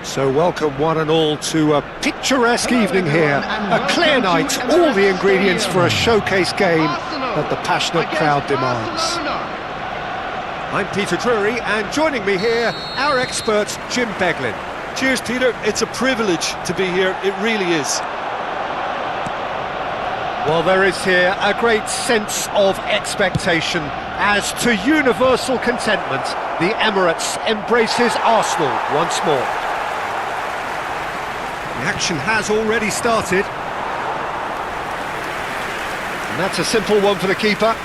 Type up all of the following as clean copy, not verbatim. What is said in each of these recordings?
So welcome one and all to a picturesque evening here, a clear night, all the ingredients for a showcase game that the passionate crowd demands. I'm Peter Drury, and joining me here, our expert Jim Beglin. Cheers, Peter. It's a privilege to be here, it really is. Well, there is here a great sense of expectation as to universal contentment, the Emirates embraces Arsenal once more. The action has already started. And that's a simple one for the keeper.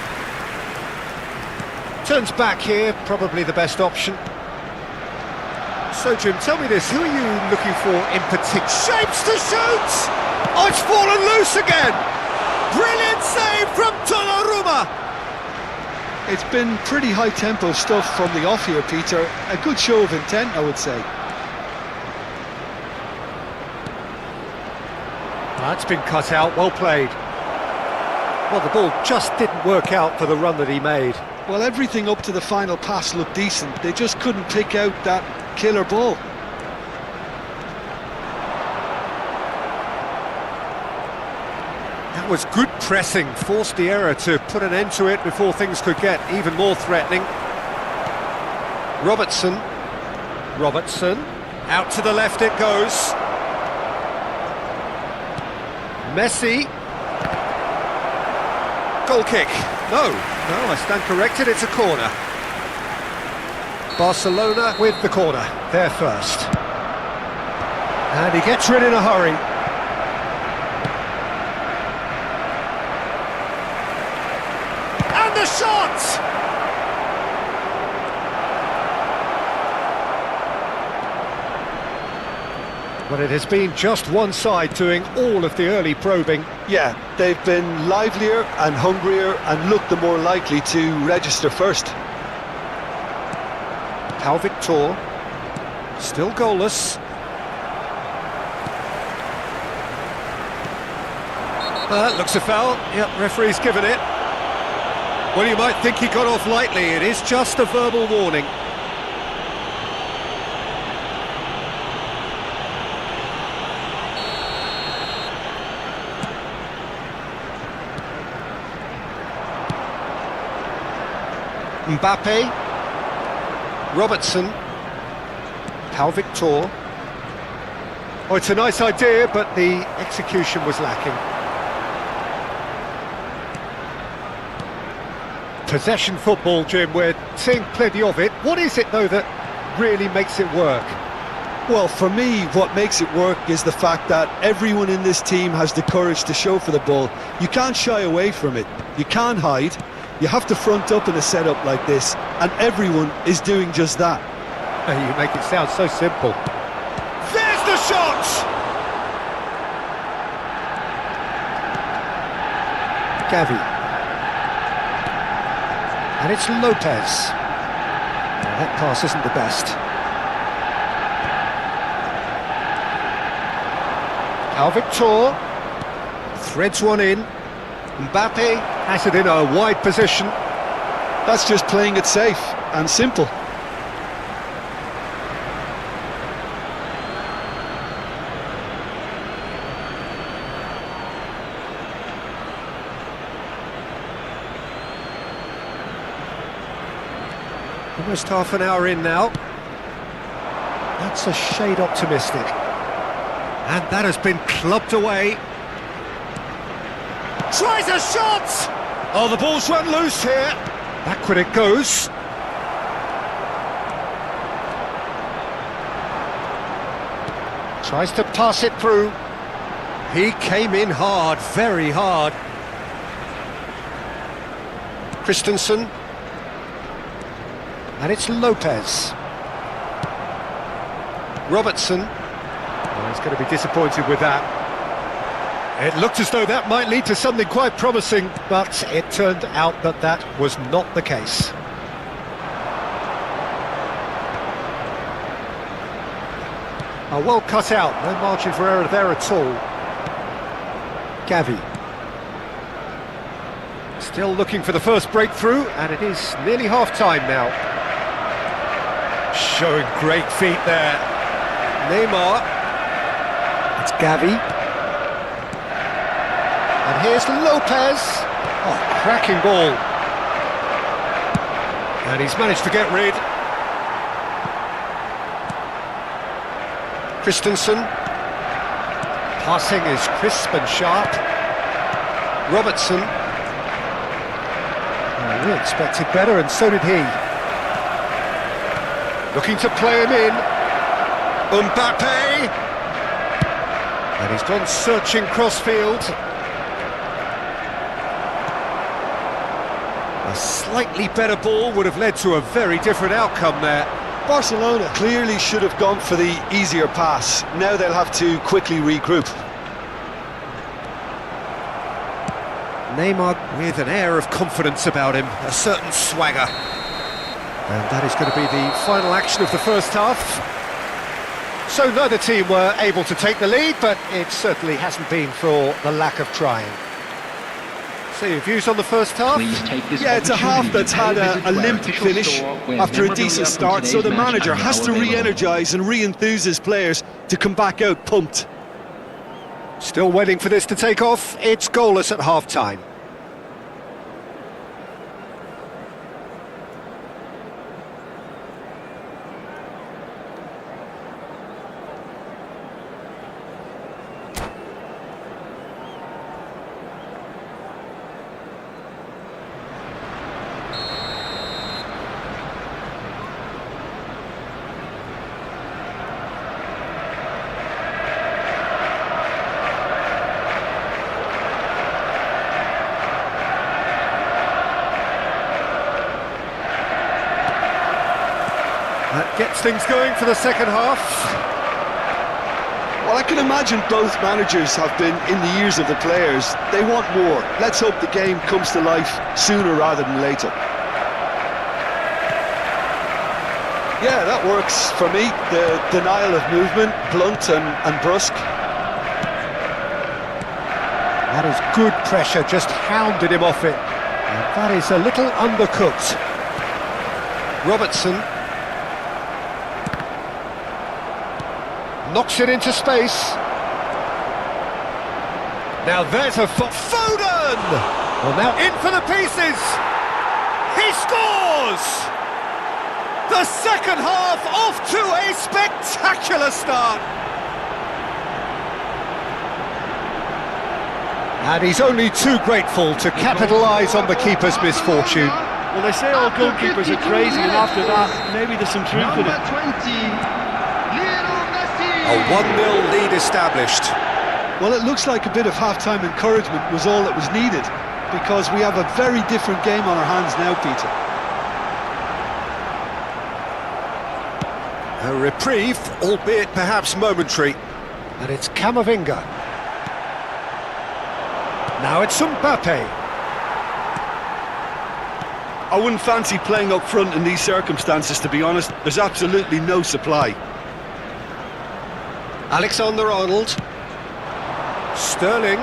Turns back here, probably the best option. So, Jim, tell me this, who are you looking for in particular? Shapes to shoot! Oh, it's fallen loose again! Brilliant save from Donnarumma! It's been pretty high-tempo stuff from the off here, Peter. A good show of intent, I would say. That's been cut out, well played. Well, the ball just didn't work out for the run that he made. Well, everything up to the final pass looked decent. They just couldn't pick out that killer ball. That was good pressing, forced the error to put an end to it before things could get even more threatening. Robertson, out to the left it goes. Messi. Goal kick. No, I stand corrected, it's a corner. Barcelona with the corner, there first. And he gets rid in a hurry. And the shot! But it has been just one side doing all of the early probing. Yeah, they've been livelier and hungrier and looked the more likely to register first. Pau Victor, still goalless. Looks a foul. Yep, referee's given it. Well, you might think he got off lightly. It is just a verbal warning. Mbappe, Robertson, Pau Victor. Oh, it's a nice idea, but the execution was lacking. Possession football, Jim, we're seeing plenty of it. What is it, though, that really makes it work? Well, for me, what makes it work is the fact that everyone in this team has the courage to show for the ball. You can't shy away from it. You can't hide. You have to front up in a setup like this, and everyone is doing just that. You make it sound so simple. There's the shot! Gavi. And it's Lopez. Well, that pass isn't the best. Pau Victor threads one in. Mbappe has it in a wide position. That's just playing it safe and simple. Almost half an hour in now. That's a shade optimistic. And that has been clubbed away. Tries a shot! Oh, the ball's run loose here. Backward it goes. Tries to pass it through. He came in hard, very hard. Christensen. And it's Lopez. Robertson. Oh, he's going to be disappointed with that. It looked as though that might lead to something quite promising, but it turned out that that was not the case. Well cut out, no margin for error there at all. Gavi. Still looking for the first breakthrough, and it is nearly half-time now. Showing great feet there. Neymar. It's Gavi. And here's Lopez. Oh, cracking ball. And he's managed to get rid. Christensen. Passing is crisp and sharp. Robertson. Oh, we expected better, and so did he. Looking to play him in. Mbappe. And he's gone searching crossfield. A slightly better ball would have led to a very different outcome there. Barcelona clearly should have gone for the easier pass. Now they'll have to quickly regroup. Neymar with an air of confidence about him, a certain swagger. And that is going to be the final action of the first half. So neither team were able to take the lead, but it certainly hasn't been for the lack of trying. So your views on the first half? Yeah, it's a half that's had a limp finish after a decent start, so the manager has to re-energise and re-enthuse his players to come back out pumped. Still waiting for this to take off. It's goalless at half-time. That gets things going for the second half. Well, I can imagine both managers have been in the ears of the players. They want more. Let's hope the game comes to life sooner rather than later. Yeah, that works for me. The denial of movement, blunt and brusque. That is good pressure, just hounded him off it. And that is a little undercooked. Robertson. Knocks it into space. Now there's a Foden! Well, now in for the pieces! He scores! The second half off to a spectacular start! And he's only too grateful to capitalise on the keeper's misfortune. Well, they say all goalkeepers are crazy, and after that, maybe there's some truth in it. A 1-0 lead established. Well, it looks like a bit of half-time encouragement was all that was needed, because we have a very different game on our hands now, Peter. A reprieve, albeit perhaps momentary. And it's Camavinga. Now it's Mbappe. I wouldn't fancy playing up front in these circumstances, to be honest. There's absolutely no supply. Alexander-Arnold. Sterling.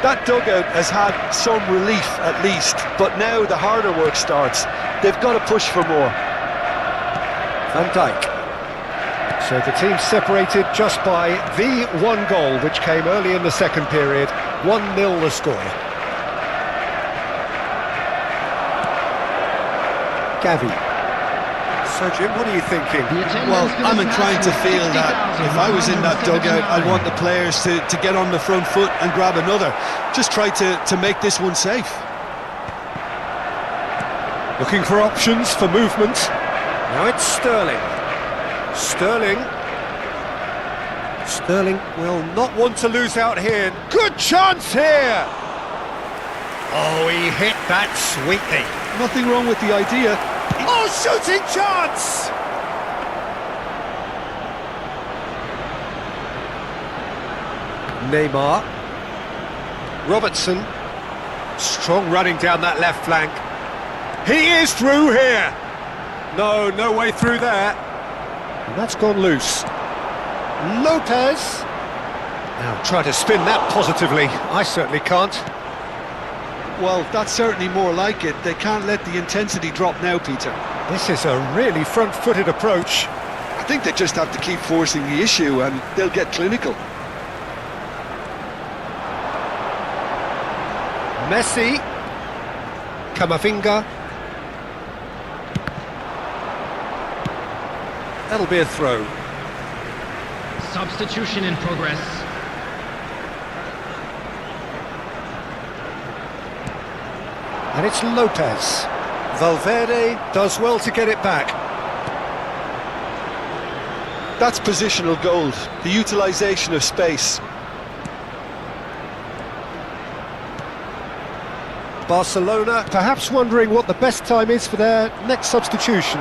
That dugout has had some relief at least, but now the harder work starts. They've got to push for more. Van Dijk. So the team separated just by the one goal, which came early in the second period. 1-0 the score. Gavi. So Jim, what are you thinking? Well, I'm inclined to feel that if I was in that dugout, I'd want the players to get on the front foot and grab another. Just try to make this one safe. Looking for options for movement. Now it's Sterling. Sterling will not want to lose out here. Good chance here! Oh, he hit that sweetly. Nothing wrong with the idea. Oh, shooting chance! Neymar. Robertson. Strong running down that left flank. He is through here! No way through there. And that's gone loose. Lopez. Now try to spin that positively. I certainly can't. Well, that's certainly more like it. They can't let the intensity drop now, Peter. This is a really front-footed approach. think they just have to keep forcing the issue and they'll get clinical. Messi. Camavinga. That'll be a throw. Substitution in progress. And it's Lopez. Valverde does well to get it back. That's positional gold, the utilisation of space. Barcelona perhaps wondering what the best time is for their next substitution.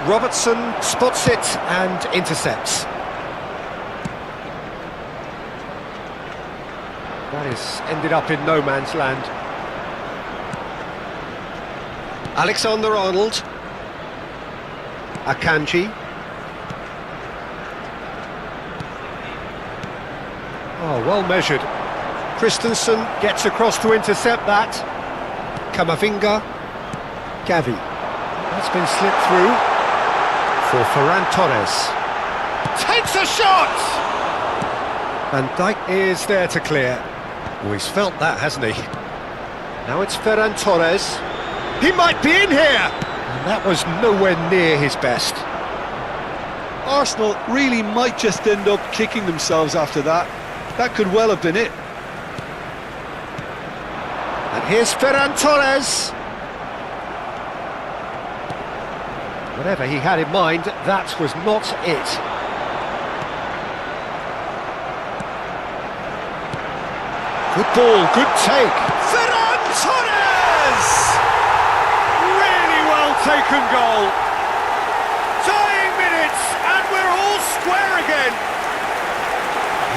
Robertson spots it and intercepts. That has ended up in no man's land. Alexander-Arnold. Akanji. Oh, well measured. Christensen gets across to intercept that. Camavinga. Gavi. That's been slipped through for Ferran Torres. Takes a shot! Van Dijk is there to clear. Oh, he's felt that, hasn't he? Now it's Ferran Torres. He might be in here! And that was nowhere near his best. Arsenal really might just end up kicking themselves after that. That could well have been it. And here's Ferran Torres. Whatever he had in mind, that was not it. Good ball, good take. Ferran Torres! Really well taken goal. Dying minutes, and we're all square again.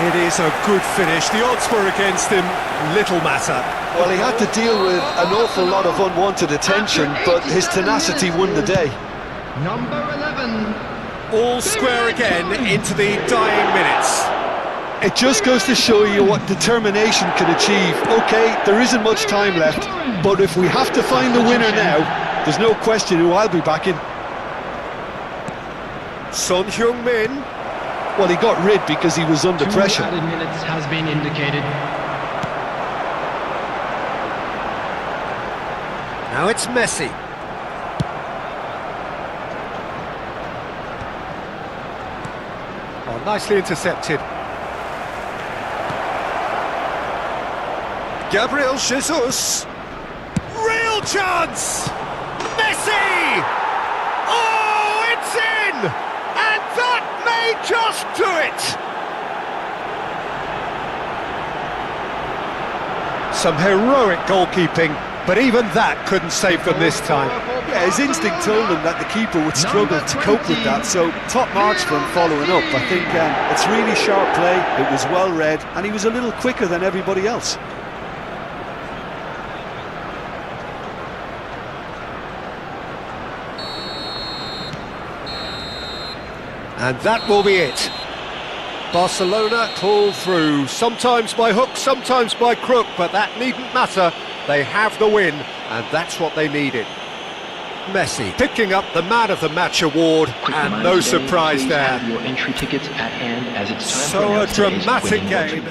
It is a good finish. The odds were against him. Little matter. Well, he had to deal with an awful lot of unwanted attention, but his tenacity won the day. Number 11. All square again into the dying minutes. It just goes to show you what determination can achieve. OK, there isn't much time left, but if we have to find the winner now, there's no question who I'll be backing. Son Heung-min. Well, he got rid because he was under pressure. 2 added minutes has been indicated. Now it's Messi. Oh, nicely intercepted. Gabriel Jesus. Real chance! Messi! Oh, it's in! And that may just do it! Some heroic goalkeeping, but even that couldn't save them this time. Yeah, his instinct told him that the keeper would struggle to cope with that, so top marks for him following up. I think it's really sharp play, it was well read, and he was a little quicker than everybody else. And that will be it. Barcelona pull through, sometimes by hook, sometimes by crook, but that needn't matter. They have the win, and that's what they needed. Messi picking up the Man of the Match award, and no surprise there. Have your entry tickets at hand as it's time So for a dramatic game.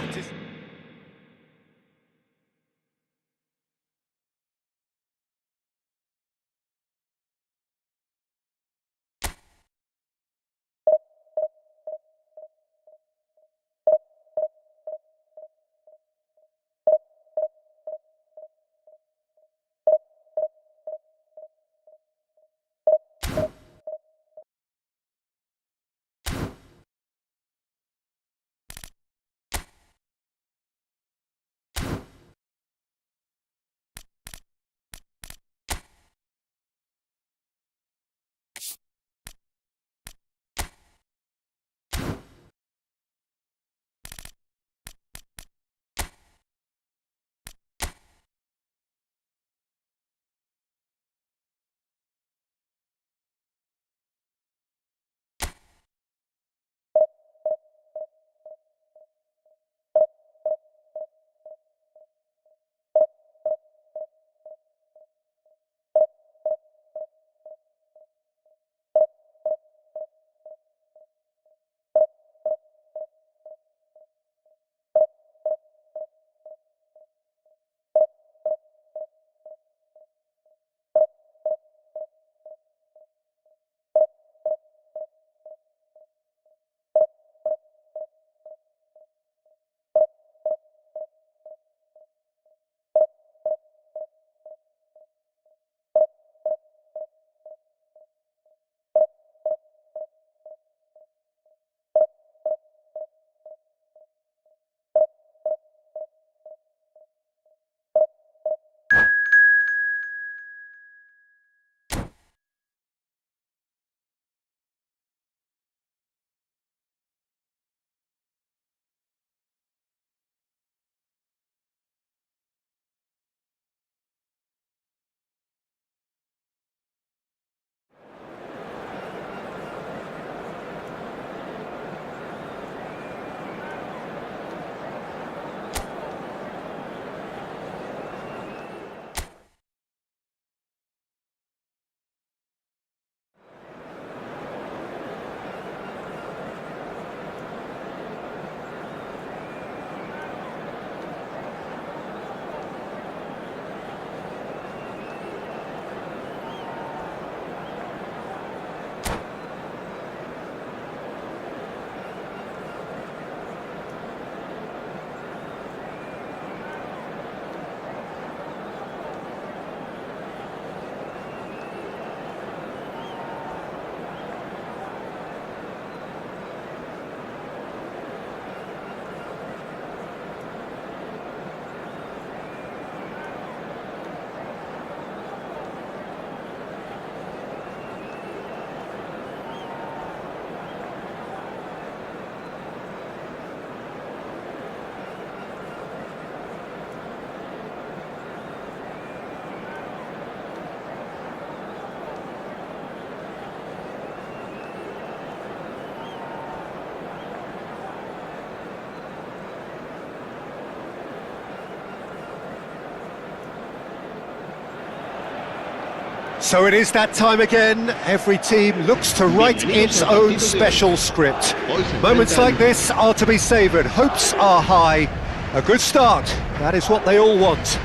So it is that time again. Every team looks to write its own special script. Moments like this are to be savoured. Hopes are high. A good start. That is what they all want.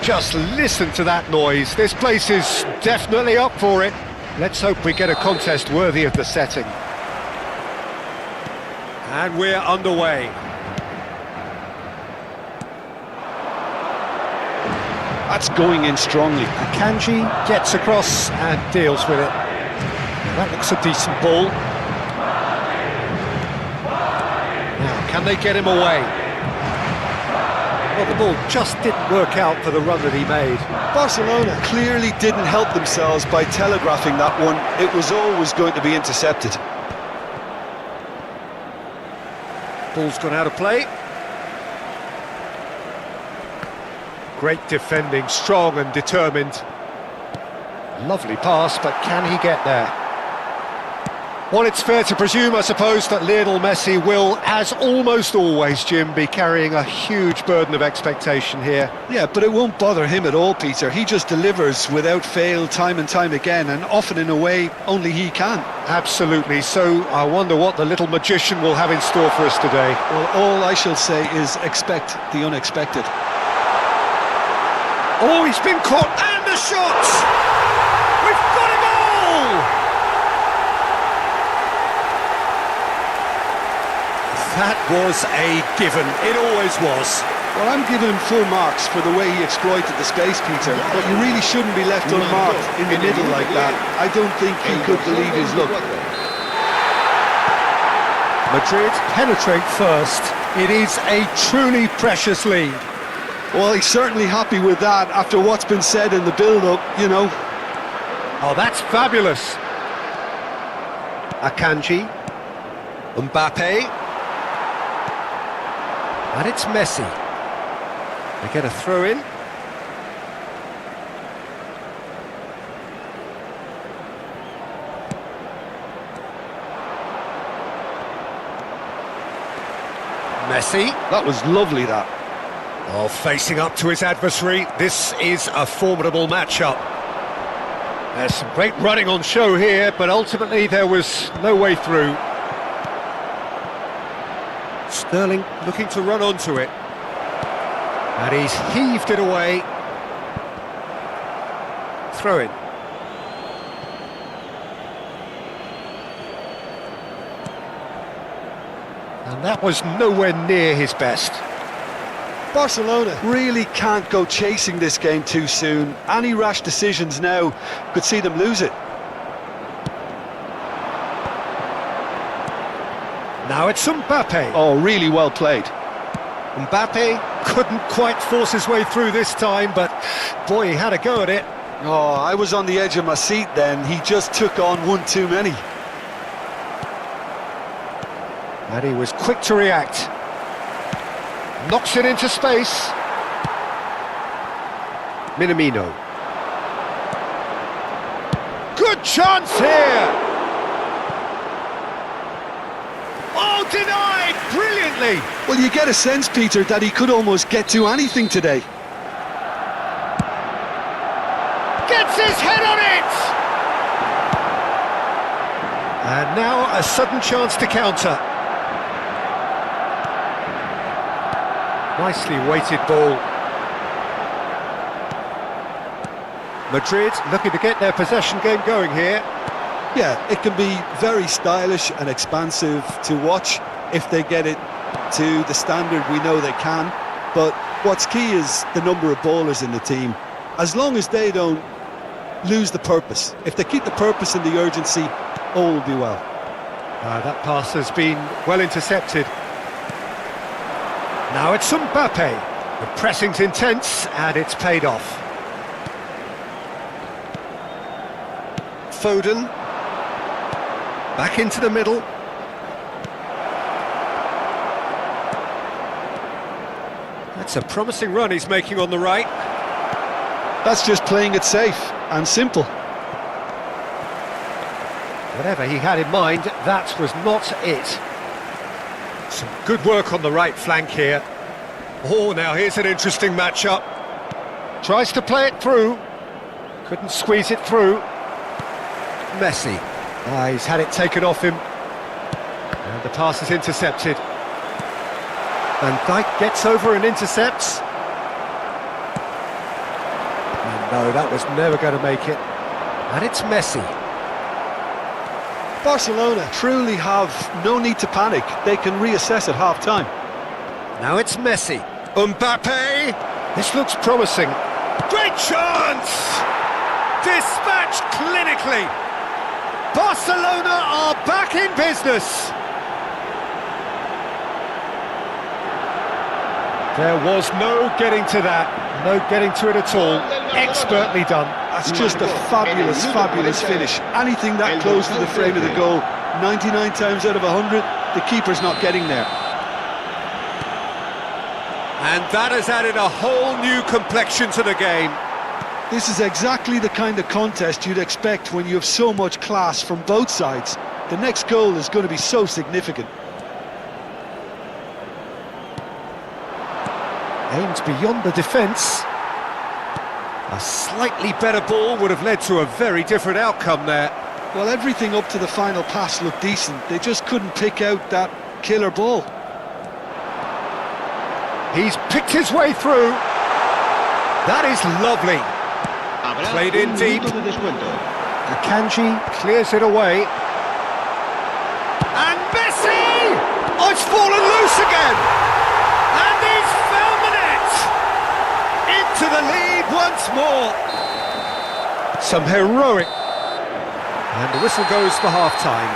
Just listen to that noise. This place is definitely up for it. Let's hope we get a contest worthy of the setting. And we're underway. That's going in strongly. Akanji gets across and deals with it. That looks a decent ball. Now, can they get him away? Well, the ball just didn't work out for the run that he made. Barcelona clearly didn't help themselves by telegraphing that one. It was always going to be intercepted. Ball's gone out of play. Great defending, strong and determined. Lovely pass, but can he get there? Well, it's fair to presume, I suppose, that Lionel Messi will, as almost always, Jim, be carrying a huge burden of expectation here. Yeah, but it won't bother him at all, Peter. He just delivers without fail time and time again, and often in a way only he can. Absolutely. So I wonder what the little magician will have in store for us today. Well, all I shall say is expect the unexpected. Oh, he's been caught, and the shot! We've got a goal! That was a given, it always was. Well, I'm giving him full marks for the way he exploited the space, Peter, but you really shouldn't be left unmarked in the middle like that. I don't think he could believe his luck. Madrid penetrate first. It is a truly precious lead. Well, he's certainly happy with that after what's been said in the build-up, you know. Oh, that's fabulous. Akanji. Mbappe. And it's Messi. They get a throw in. Messi. That was lovely, that. Oh, facing up to his adversary, this is a formidable matchup. There's some great running on show here, but ultimately there was no way through. Sterling looking to run onto it. And he's heaved it away. Throw in. And that was nowhere near his best. Barcelona really can't go chasing this game too soon. Any rash decisions now could see them lose it. Now it's Mbappe. Oh, really well played. Mbappe couldn't quite force his way through this time, but boy, he had a go at it. Oh, I was on the edge of my seat then. He just took on one too many. And he was quick to react. Knocks it into space. Minamino. Good chance here! Oh, denied! Brilliantly! Well, you get a sense, Peter, that he could almost get to anything today. Gets his head on it! And now a sudden chance to counter. Nicely weighted ball. Madrid looking to get their possession game going here. Yeah, it can be very stylish and expansive to watch if they get it to the standard we know they can. But what's key is the number of ballers in the team. As long as they don't lose the purpose, if they keep the purpose and the urgency, all will be well. That pass has been well intercepted. Now it's Mbappe. The pressing's intense and it's paid off. Foden. Back into the middle. That's a promising run he's making on the right. That's just playing it safe and simple. Whatever he had in mind, that was not it. Some good work on the right flank here. Oh, now here's an interesting matchup. Tries to play it through. Couldn't squeeze it through. Messi. He's had it taken off him. And the pass is intercepted. Van Dijk gets over and intercepts. And no, that was never going to make it. And it's Messi. Barcelona truly have no need to panic. They can reassess at half-time. Now it's Messi. Mbappe. This looks promising. Great chance! Dispatched clinically. Barcelona are back in business. There was no getting to that. No getting to it at all. Expertly done. That's just a fabulous, fabulous finish. Anything that close to the frame of the goal, 99 times out of 100, the keeper's not getting there. And that has added a whole new complexion to the game. This is exactly the kind of contest you'd expect when you have so much class from both sides. The next goal is going to be so significant. Aimed beyond the defence. A slightly better ball would have led to a very different outcome there. Well, everything up to the final pass looked decent. They just couldn't pick out that killer ball. He's picked his way through. That is lovely. Played in deep. Akanji clears it away. And Messi! Oh, it's fallen loose again! And he's found the net! Into the lead once more. Some heroic. And the whistle goes for half-time.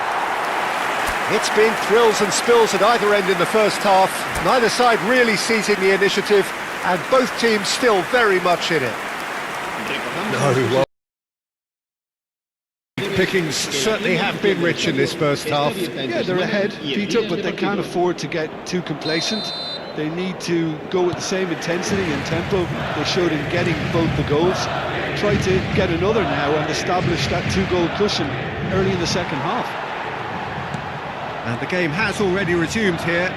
It's been thrills and spills at either end in the first half. Neither side really seizing the initiative, and both teams still very much in it. No, well, pickings certainly have been rich in this first half. Yeah, they're ahead, Peter, but they can't afford to get too complacent. They need to go with the same intensity and tempo they showed in getting both the goals. Try to get another now and establish that two-goal cushion early in the second half. And the game has already resumed here.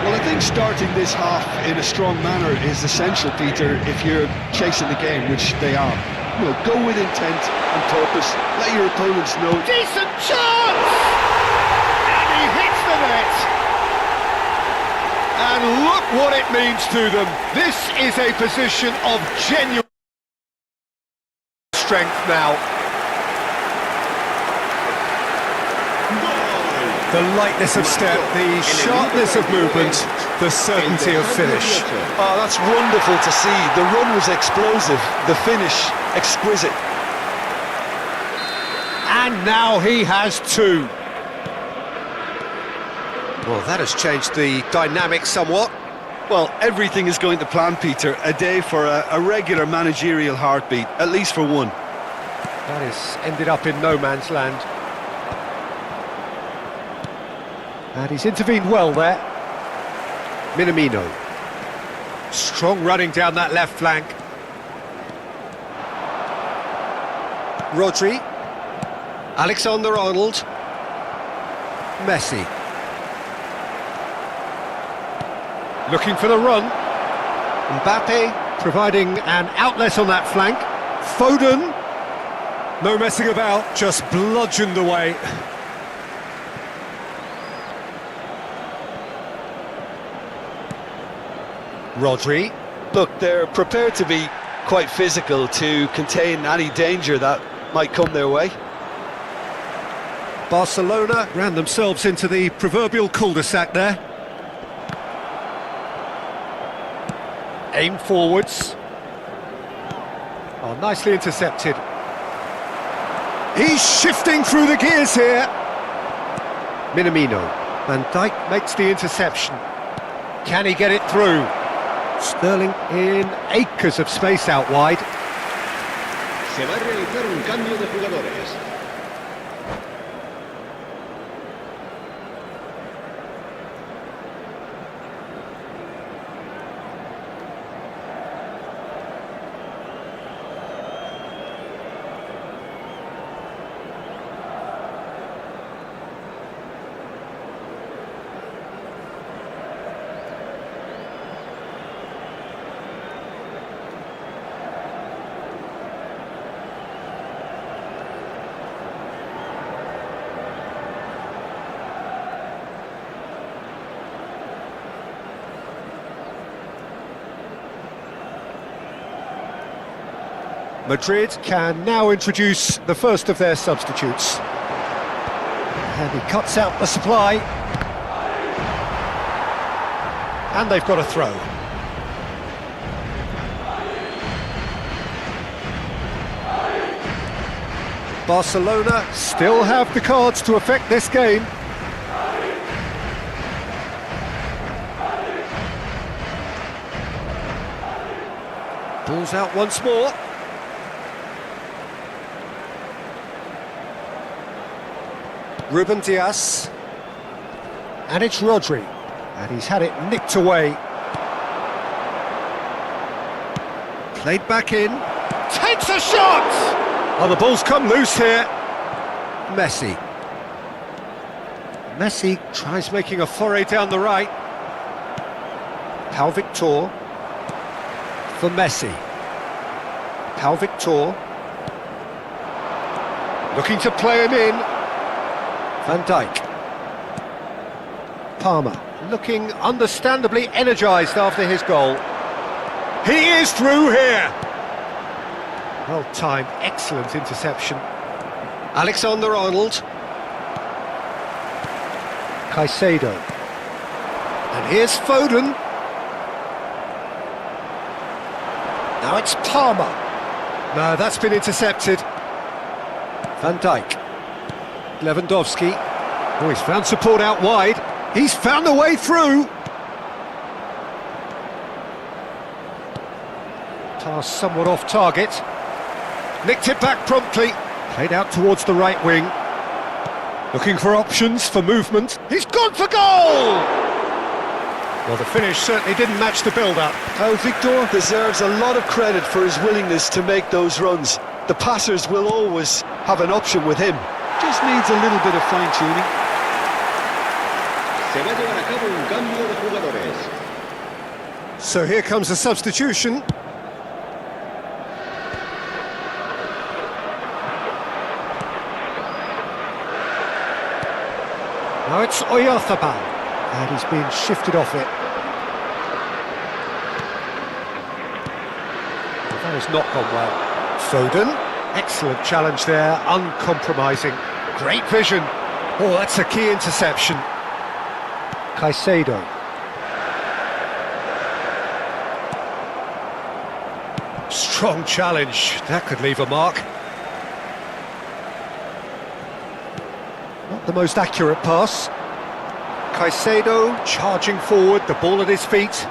Well, I think starting this half in a strong manner is essential, Peter, if you're chasing the game, which they are. You know, go with intent and purpose. Let your opponents know. Decent chance! And he hits the net! And look what it means to them. This is a position of genuine strength now. The lightness of step, the sharpness of movement, the certainty of finish. Oh, that's wonderful to see. The run was explosive, the finish exquisite. And now he has two. Well, that has changed the dynamic somewhat. Well, everything is going to plan, Peter. A day for a regular managerial heartbeat, at least for one. That has ended up in no man's land. And he's intervened well there. Minamino. Strong running down that left flank. Rodri. Alexander-Arnold. Messi. Looking for the run. Mbappe providing an outlet on that flank. Foden. No messing about, just bludgeoned away. Rodri. Look, they're prepared to be quite physical to contain any danger that might come their way. Barcelona ran themselves into the proverbial cul-de-sac there. Aim forwards. Oh, nicely intercepted. He's shifting through the gears here. Minamino. Van Dijk makes the interception. Can he get it through? Sterling in acres of space out wide. Se va a realizar un cambio de jugadores. Madrid can now introduce the first of their substitutes. And he cuts out the supply. And they've got a throw. Barcelona still have the cards to affect this game. Ball's out once more. Ruben Dias. And it's Rodri. And he's had it nicked away. Played back in. Takes a shot! Oh, the ball's come loose here. Messi. Messi tries making a foray down the right. Pau Victor. For Messi. Pau Victor. Looking to play him in. Van Dijk. Palmer. Looking understandably energised after his goal. He is through here. Well-timed, excellent interception. Alexander-Arnold. Caicedo. And here's Foden. Now it's Palmer. No, that's been intercepted. Van Dijk. Lewandowski. Oh, he's found support out wide. He's found a way through. Pass somewhat off target. Nicked it back promptly. Played out towards the right wing. Looking for options for movement. He's gone for goal! Well, the finish certainly didn't match the build-up. Pau Victor deserves a lot of credit for his willingness to make those runs. The passers will always have an option with him. Just needs a little bit of fine-tuning. Se va a llevar a cabo un cambio de jugadores. So here comes a substitution. Now it's Oyarzabal, and he's been shifted off it. That has not gone well. Foden, excellent challenge there, uncompromising. Great vision. Oh, that's a key interception. Caicedo. Strong challenge, that could leave a mark. Not the most accurate pass. Caicedo charging forward, the ball at his feet.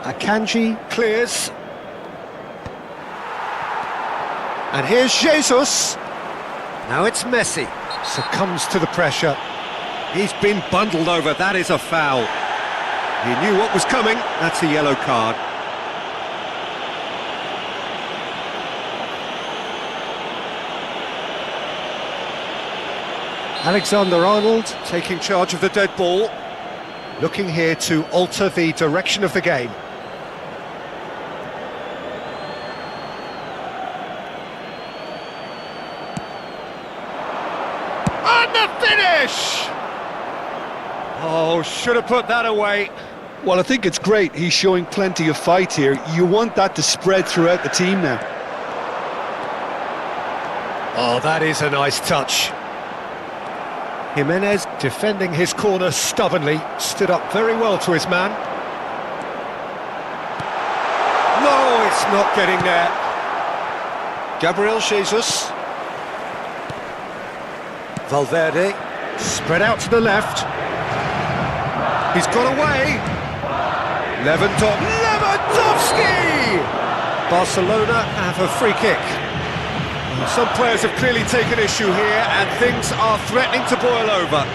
Akanji clears. And here's Jesus. Now it's Messi. Succumbs to the pressure. He's been bundled over, that is a foul. He knew what was coming, that's a yellow card. Alexander-Arnold taking charge of the dead ball. Looking here to alter the direction of the game. And the finish! Oh, should have put that away. Well, I think it's great. He's showing plenty of fight here. You want that to spread throughout the team now. Oh, that is a nice touch. Jimenez, defending his corner stubbornly, stood up very well to his man. No, it's not getting there. Gabriel Jesus. Valverde, spread out to the left. He's got away. Lewandowski! Barcelona have a free kick. Some players have clearly taken issue here, and things are threatening to boil over.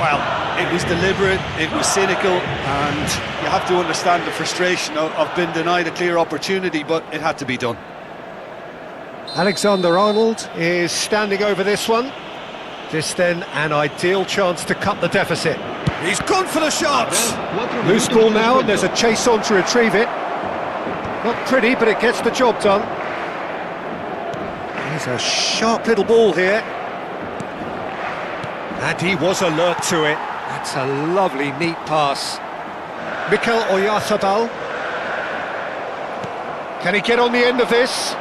Well, it was deliberate, it was cynical, and you have to understand the frustration of being denied a clear opportunity, but it had to be done. Alexander-Arnold is standing over this one. This then an ideal chance to cut the deficit. He's gone for the shot! Loose ball now, and there's a chase on to retrieve it. Not pretty, but it gets the job done. There's a sharp little ball here. And he was alert to it. That's a lovely, neat pass. Mikel Oyarzabal. Can he get on the end of this?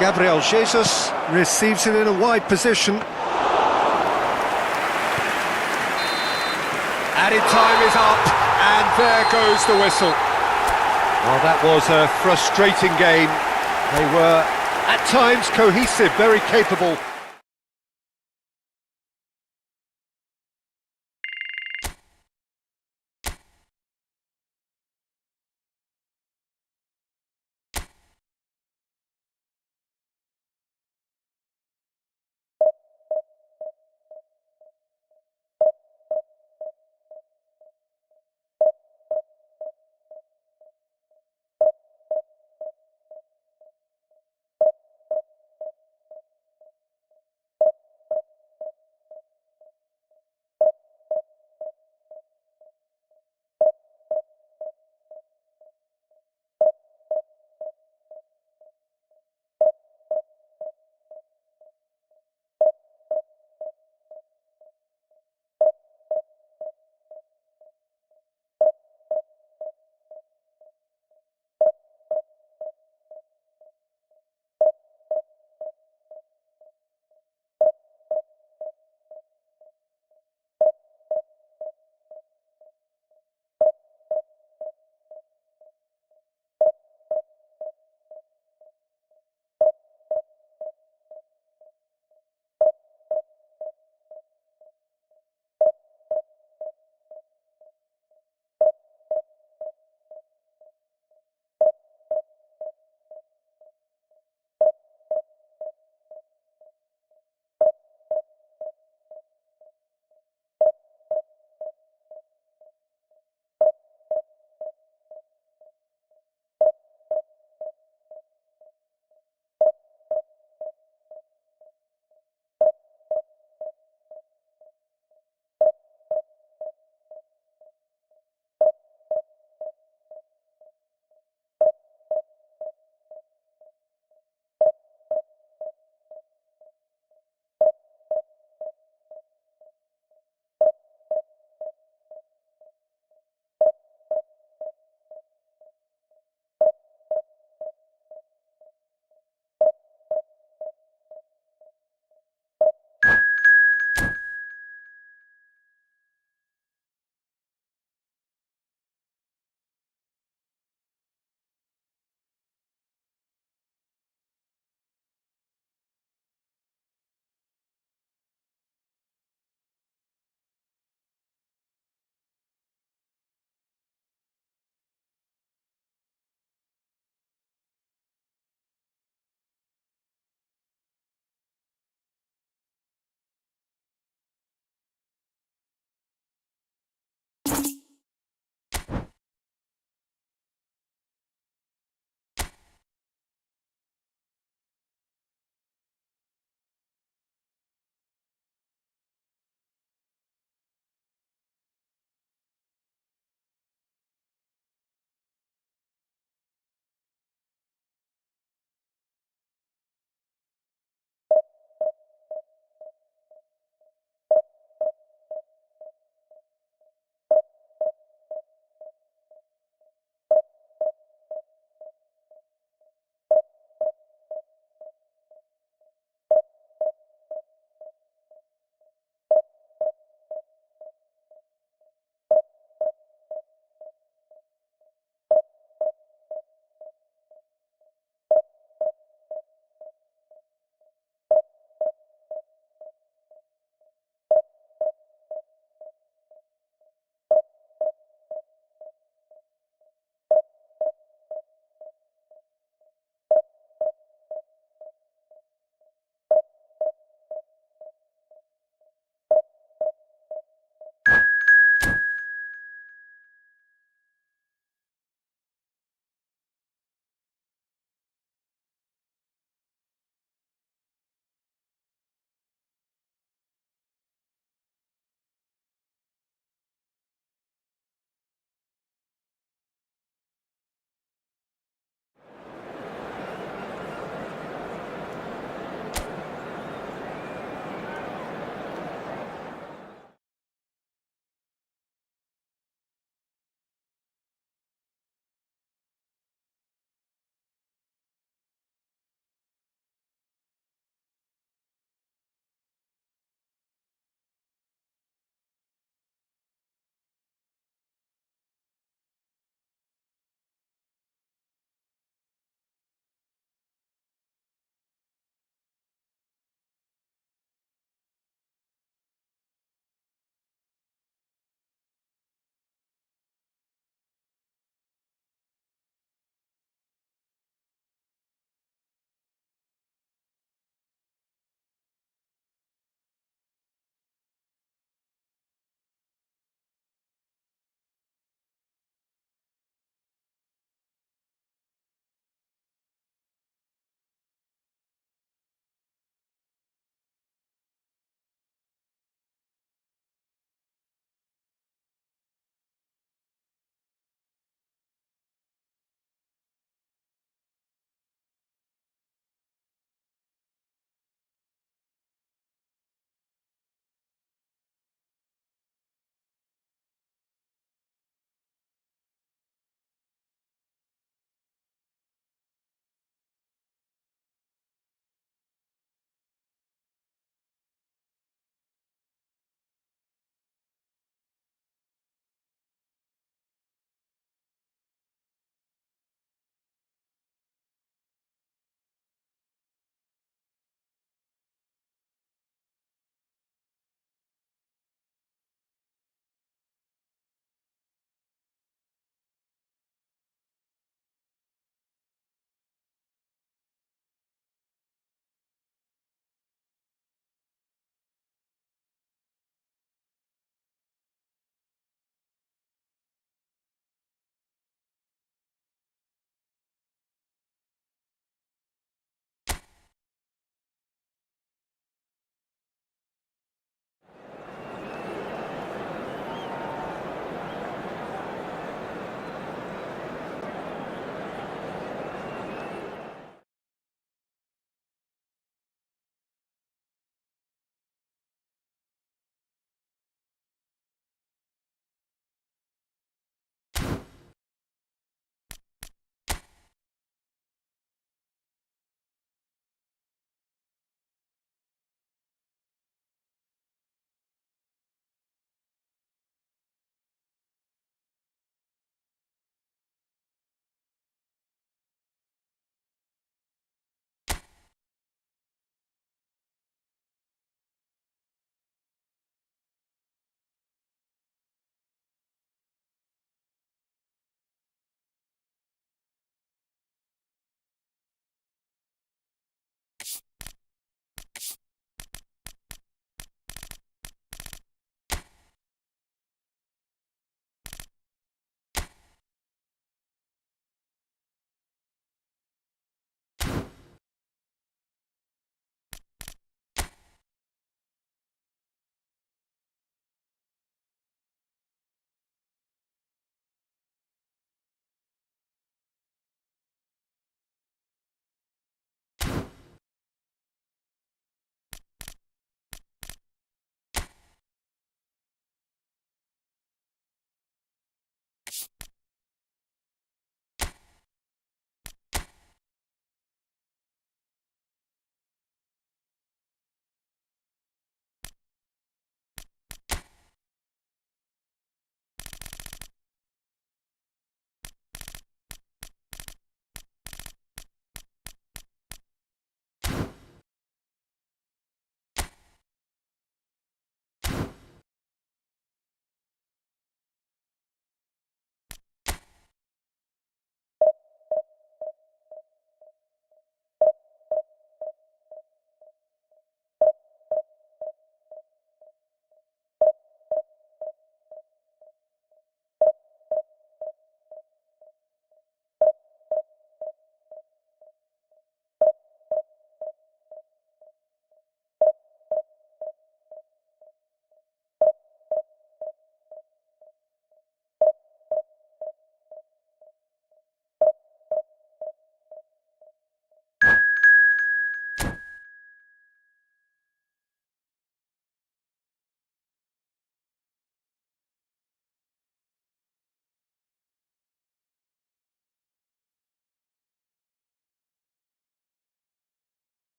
Gabriel Jesus receives it in a wide position. Added time is up, and there goes the whistle. Well, that was a frustrating game. They were, at times, cohesive, very capable.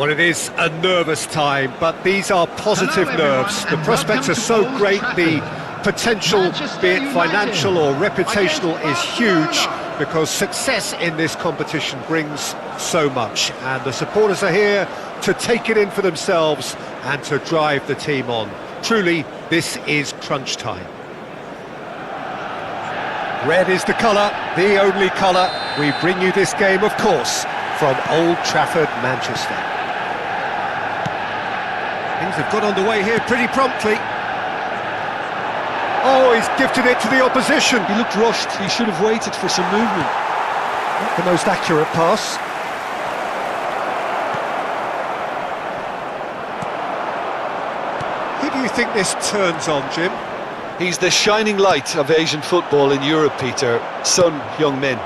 Well, it is a nervous time, but these are positive nerves. The prospects are so great, the potential, be it financial or reputational, is huge, because success in this competition brings so much. And the supporters are here to take it in for themselves and to drive the team on. Truly, this is crunch time. Red is the colour, the only colour. We bring you this game, of course, from Old Trafford, Manchester. Things have got underway here pretty promptly. Oh, he's gifted it to the opposition. He looked rushed. He should have waited for some movement. Not the most accurate pass. Who do you think this turns on, Jim? He's the shining light of Asian football in Europe, Peter. Son Heung-min.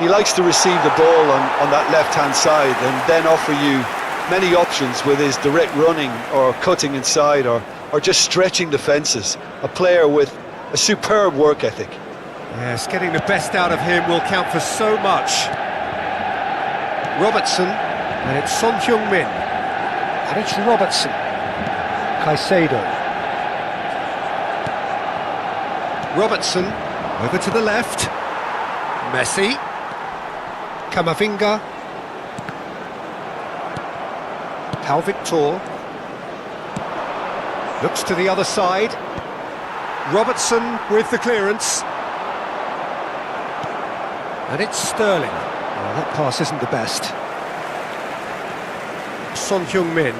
He likes to receive the ball on that left-hand side and then offer you many options with his direct running or cutting inside or just stretching defences. A player with a superb work ethic. Yes, getting the best out of him will count for so much. Robertson, and it's Son Heung-min. And it's Robertson. Caicedo. Robertson, over to the left. Messi. Camavinga. Pau Victor. Looks to the other side. Robertson with the clearance. And it's Sterling. Oh, that pass isn't the best. Son Heung-min.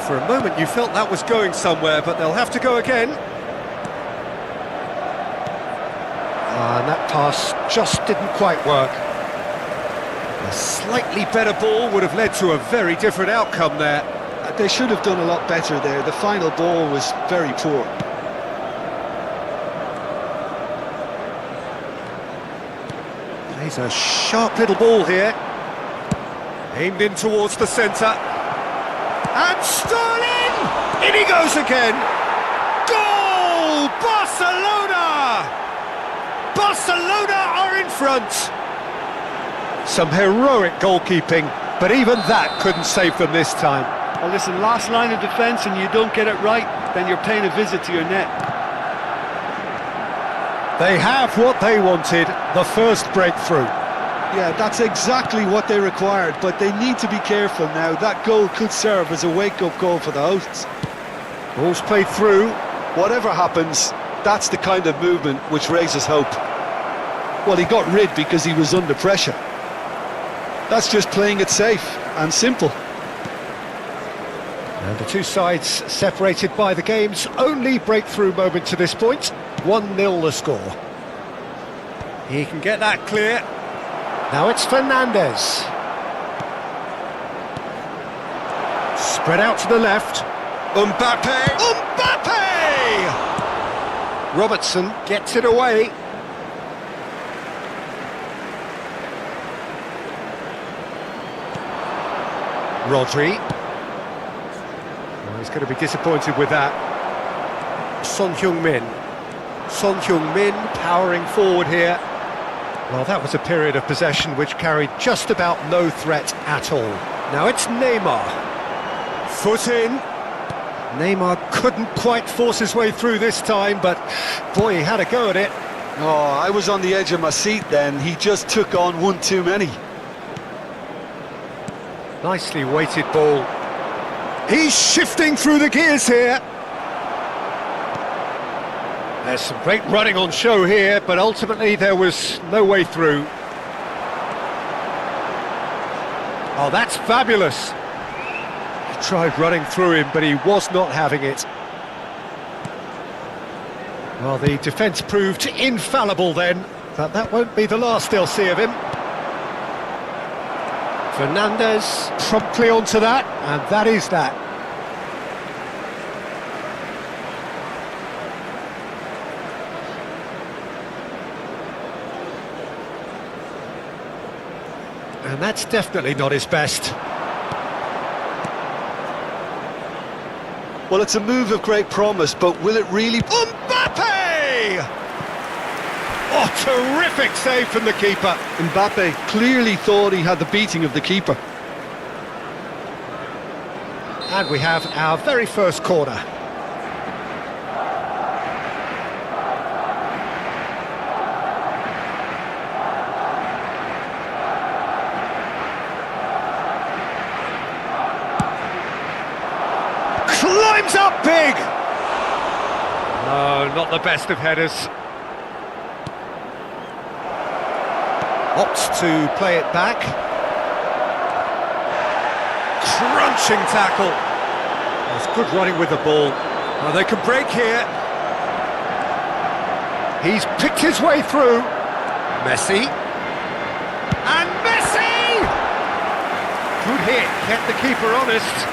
For a moment you felt that was going somewhere, but they'll have to go again. And that pass just didn't quite work. A slightly better ball would have led to a very different outcome there. They should have done a lot better there. The final ball was very poor. Plays a sharp little ball here. Aimed in towards the centre. And Sterling! In he goes again! Goal! Barcelona! Barcelona are in front! Some heroic goalkeeping, but even that couldn't save them this time. Well, listen, last line of defence and you don't get it right, then you're paying a visit to your net. They have what they wanted, the first breakthrough. Yeah, that's exactly what they required, but they need to be careful now. That goal could serve as a wake-up call for the hosts. Ball's played through. Whatever happens, that's the kind of movement which raises hope. Well, he got rid because he was under pressure. That's just playing it safe and simple. And the two sides separated by the game's only breakthrough moment to this point. 1-0 the score. He can get that clear. Now it's Fernandes. Spread out to the left. Mbappe! Mbappe! Robertson gets it away. Rodri. Well, he's going to be disappointed with that. Son Heung-min. Son Heung-min powering forward here. Well, that was a period of possession which carried just about no threat at all. Now it's Neymar. Foot in. Neymar couldn't quite force his way through this time, but boy, he had a go at it. Oh, I was on the edge of my seat then. He just took on one too many. Nicely weighted ball. He's shifting through the gears here. There's some great running on show here, but ultimately there was no way through. Oh, that's fabulous. He tried running through him, but he was not having it. Well, the defence proved infallible then, but that won't be the last they'll see of him. Fernandes promptly onto that, and that is that. And that's definitely not his best. Well, it's a move of great promise, but will it really... Mbappe! Oh, Terrific save from the keeper. Mbappe clearly thought he had the beating of the keeper. And we have our very first corner. Climbs up big! No, not the best of headers. Opts to play it back. Crunching tackle. That's good running with the ball. Oh, they can break here. He's picked his way through. Messi. And Messi! Good hit, kept the keeper honest.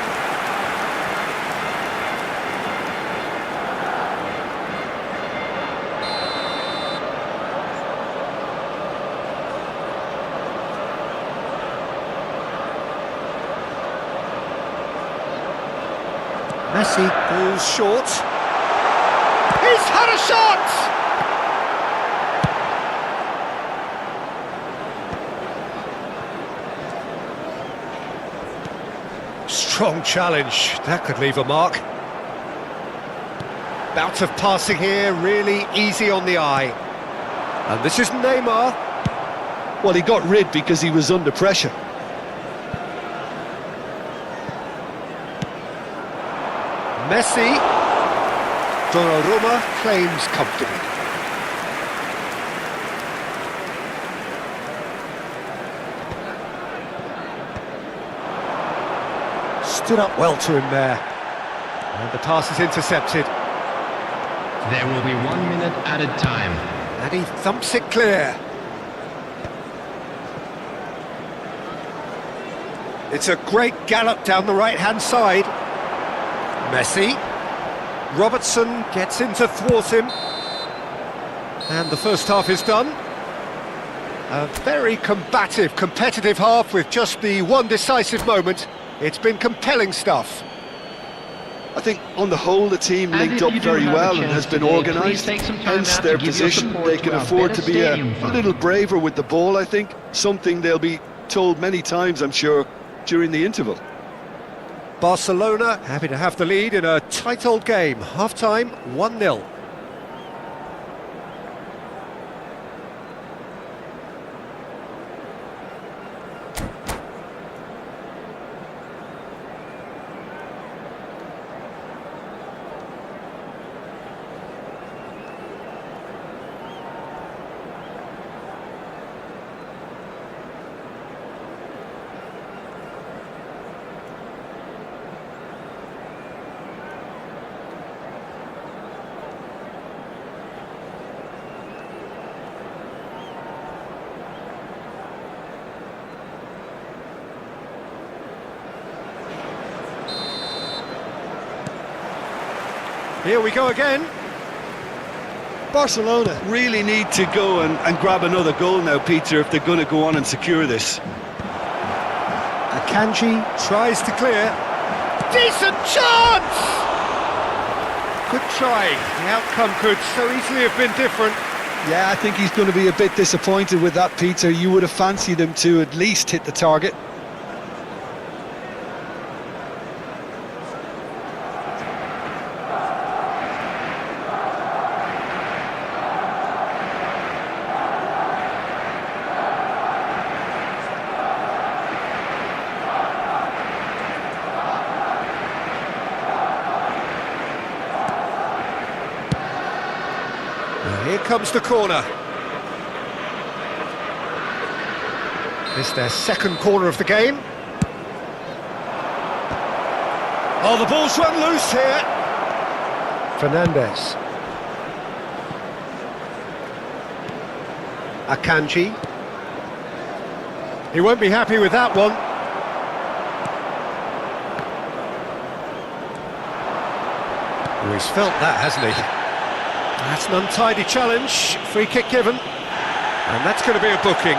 Messi goes short. He's had a shot! Strong challenge. That could leave a mark. Bout of passing here, really easy on the eye. And this is Neymar. Well, he got rid because he was under pressure. Messi. Donnarumma claims comfortably. Stood up well to him there. And the pass is intercepted. There will be 1 minute added time. And he thumps it clear. It's a great gallop down the right-hand side. Messi. Robertson gets in to thwart him. And the first half is done. A very combative, competitive half with just the one decisive moment. It's been compelling stuff. I think on the whole the team linked up very well and has been organised, hence their position. They can afford to be a little braver with the ball, I think, something they'll be told many times, I'm sure, during the interval. Barcelona happy to have the lead in a tight old game. Half-time, 1-0. Here we go again. Barcelona really need to go and grab another goal now, Peter, if they're going to go on and secure this. Akanji tries to clear. Decent chance! Good try. The outcome could so easily have been different. Yeah, I think he's going to be a bit disappointed with that, Peter. You would have fancied him to at least hit the target. Here comes the corner. It's their second corner of the game. Oh, the ball's run loose here. Fernandes. Akanji. He won't be happy with that one. Oh, he's felt that, hasn't he? That's an untidy challenge, free kick given, and that's going to be a booking.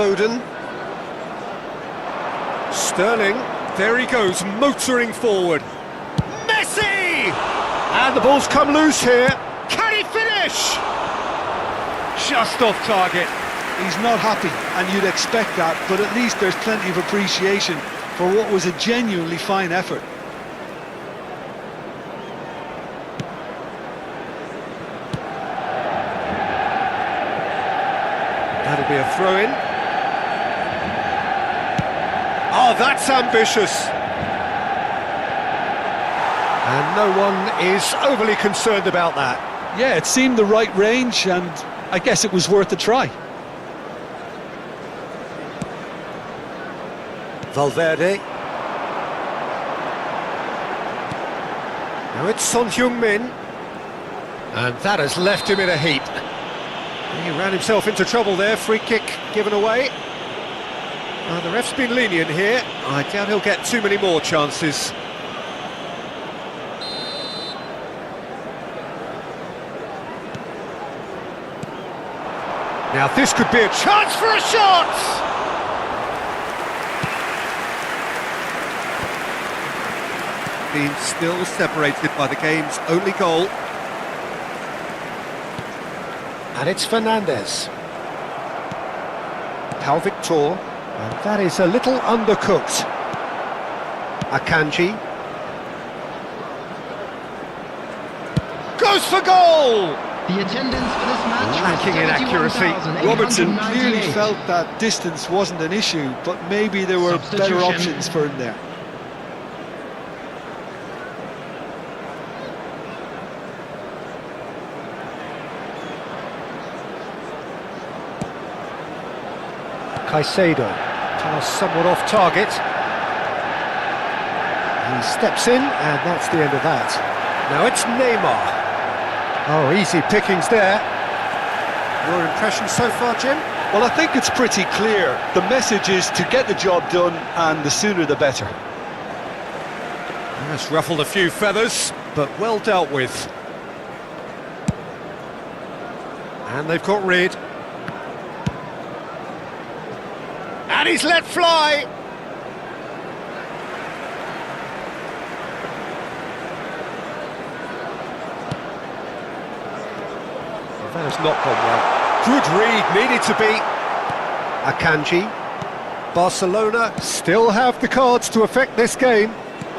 Foden. Sterling, there he goes, motoring forward. Messi! And the ball's come loose here. Can he finish? Just off target. He's not happy, and you'd expect that, but at least there's plenty of appreciation for what was a genuinely fine effort. That'll be a throw-in. Oh, that's ambitious. And no one is overly concerned about that. Yeah, it seemed the right range, and I guess it was worth a try. Valverde. Now it's Son Heung-min. And that has left him in a heap. He ran himself into trouble there, free kick given away. The ref's been lenient here. I doubt he'll get too many more chances. Now this could be a chance for a shot! Being still separated by the game's only goal. And it's Fernandes. Pau Victor. And that is a little undercooked. Akanji. Goes for goal! The attendance for this match Lacking in accuracy. Robertson clearly felt that distance wasn't an issue, but maybe there were better options for him there. Caicedo, pass somewhat off target. He steps in, and that's the end of that. Now it's Neymar. Oh, easy pickings there. Your impression so far, Jim? Well, I think it's pretty clear. The message is to get the job done, and the sooner the better. That's ruffled a few feathers, but well dealt with. And they've got rid. And he's let fly! That has not gone well. Good read, needed to be. Akanji. Barcelona still have the cards to affect this game.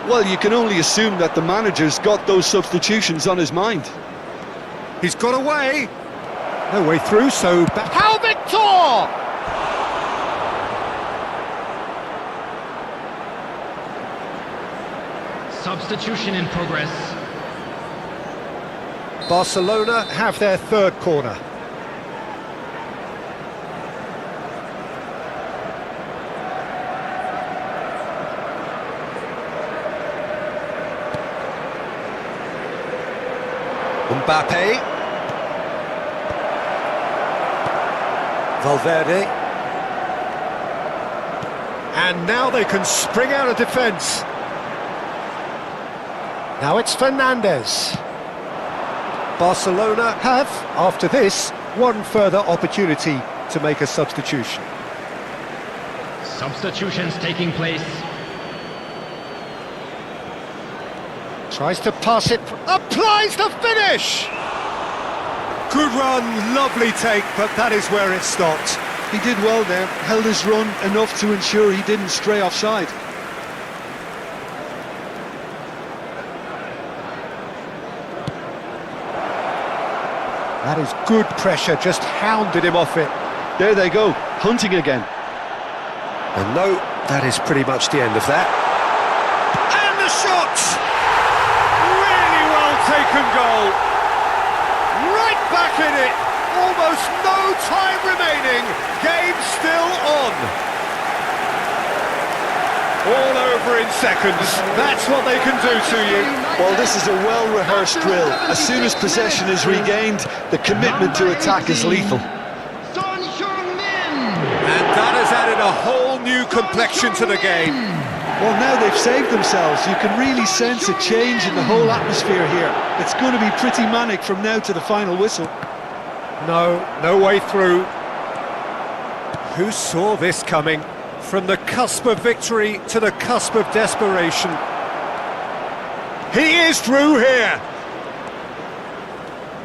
Well, you can only assume that the manager's got those substitutions on his mind. He's got away. No way through, so back. Pau Victor! Substitution in progress. Barcelona have their third corner. Mbappe. Valverde. And now they can spring out of defence. Now it's Fernandes. Barcelona have, after this, one further opportunity to make a substitution. Substitutions taking place. Tries to pass it, applies the finish! Good run, lovely take, but that is where it stopped. He did well there, held his run enough to ensure he didn't stray offside. That is good pressure, just hounded him off it. There they go, hunting again. And no, that is pretty much the end of that. And the shot! Really well taken goal. Right back in it. Almost no time remaining. Game still on. All over in seconds. That's what they can do to you. Well, this is a well-rehearsed drill. As soon as possession is regained, the commitment to attack is lethal. Son Heung-min. And that has added a whole new complexion to the game. Well, now they've saved themselves. You can really sense a change in the whole atmosphere here. It's going to be pretty manic from now to the final whistle. No way through. Who saw this coming? From the cusp of victory to the cusp of desperation. He is through here!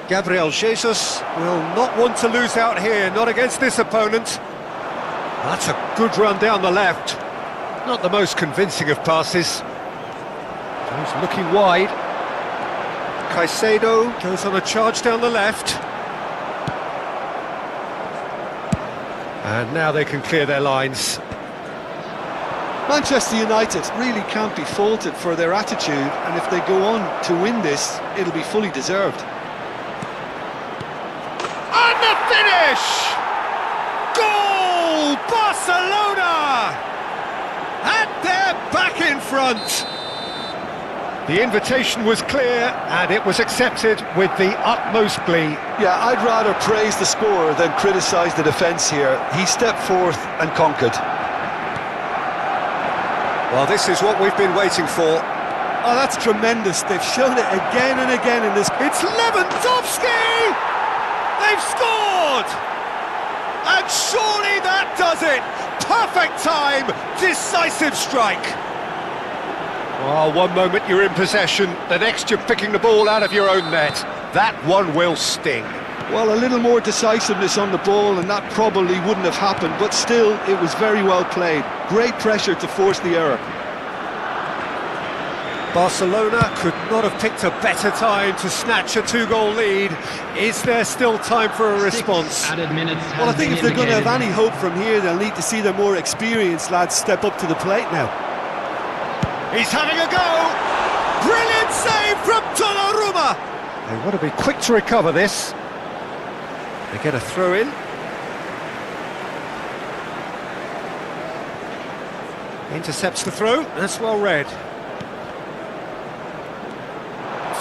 Gabriel Jesus will not want to lose out here, not against this opponent. That's a good run down the left. Not the most convincing of passes. He's looking wide. Caicedo goes on a charge down the left. And now they can clear their lines. Manchester United really can't be faulted for their attitude, and if they go on to win this, it'll be fully deserved. And the finish! Goal! Barcelona! And they're back in front! The invitation was clear, and it was accepted with the utmost glee. Yeah, I'd rather praise the scorer than criticise the defence here. He stepped forth and conquered. Well, this is what we've been waiting for. Oh, that's tremendous. They've shown it again and again in this. It's Lewandowski! They've scored! And surely that does it! Perfect time, decisive strike. Oh, one moment you're in possession, the next you're picking the ball out of your own net. That one will sting. Well, a little more decisiveness on the ball and that probably wouldn't have happened, but still, it was very well played. Great pressure to force the error. Barcelona could not have picked a better time to snatch a two-goal lead. Is there still time for a response? Added minutes Well, I think if they're going to have indicated. any hope from here, they'll need to see their more experienced lads step up to the plate now. He's having a go! Brilliant save from Donnarumma! They want to be quick to recover this. They get a throw in. Intercepts the throw, that's well read.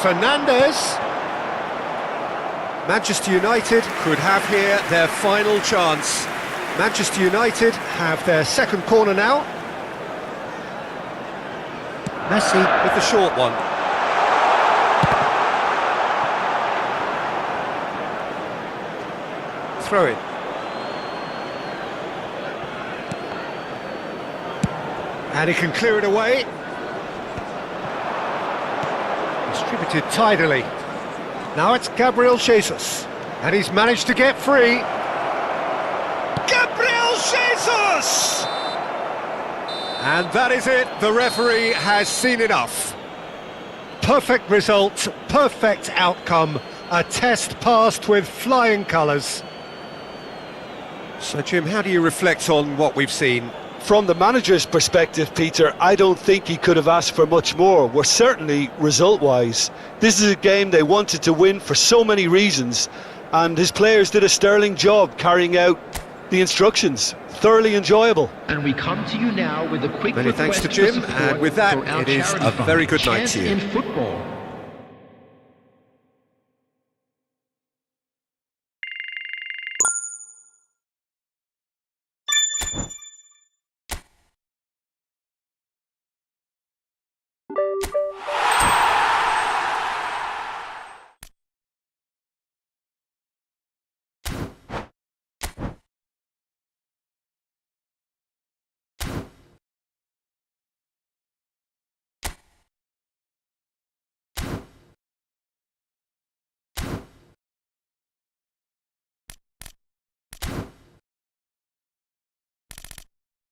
Fernandes. Manchester United could have here their final chance. Manchester United have their second corner now. Messi with the short one. Throw in. And he can clear it away. Distributed tidily. Now it's Gabriel Jesus. And he's managed to get free. Gabriel Jesus! And that is it. The referee has seen enough. Perfect result, perfect outcome. A test passed with flying colours. So, Jim, how do you reflect on what we've seen? From the manager's perspective, Peter, I don't think he could have asked for much more. Well, certainly result-wise. This is a game they wanted to win for so many reasons, and his players did a sterling job carrying out the instructions. Thoroughly enjoyable. And we come to you now with a quick Many thanks to Jim, and with that, it is a very good night to you. In football.